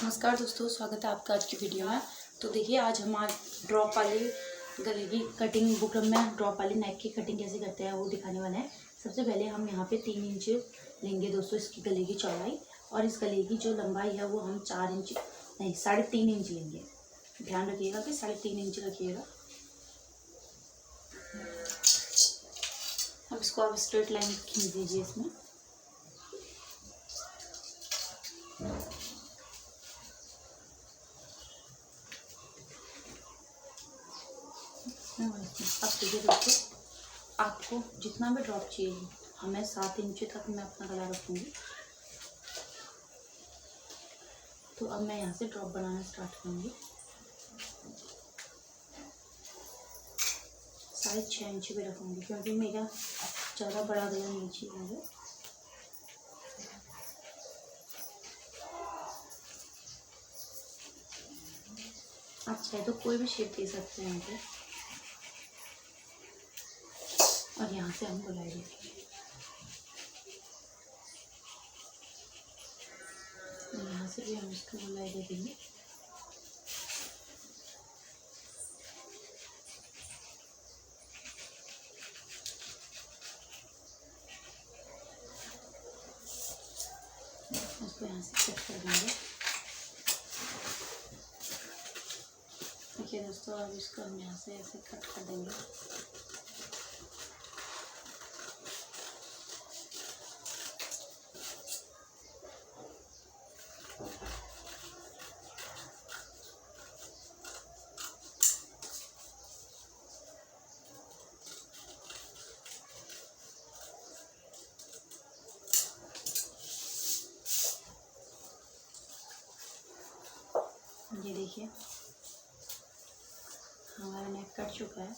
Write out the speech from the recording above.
नमस्कार दोस्तों, स्वागत है आपका आज की वीडियो में। तो देखिए, आज हम आज ड्रॉप वाली गले की कटिंग, बुकरम में ड्रॉप वाली नेक की कटिंग कैसे करते हैं वो दिखाने वाले हैं। सबसे पहले हम यहाँ पे 3 इंच लेंगे दोस्तों इसकी गले की चौड़ाई, और इस गले की जो लंबाई है वो हम 4 इंच नहीं 3.5 इंच लेंगे। ध्यान रखिएगा कि 3.5 इंच रखिएगा। अब इसको आप स्ट्रेट लाइन खींच दीजिए इसमें। अब देखिए दोस्तों, आपको जितना भी ड्रॉप चाहिए, हमें 7 इंच तक मैं अपना गला रखूँगी। तो अब मैं यहाँ से ड्रॉप बनाना स्टार्ट करूँगी। 6.5 इंच भी रखूँगी क्योंकि मेरा ज़्यादा बड़ा गला नहीं चाहिए मुझे। आप चाहे तो कोई भी शेप दे सकते हैं यहाँ पे, और यहाँ से हम गोलाई देंगे। यहाँ से भी हम इसको गोलाई दे देंगे। इसको यहाँ से कट कर देंगे। देखिए दोस्तों, अब इसको हम यहाँ से ऐसे कट कर देंगे। ये देखिए, हमारा नेक कट चुका है।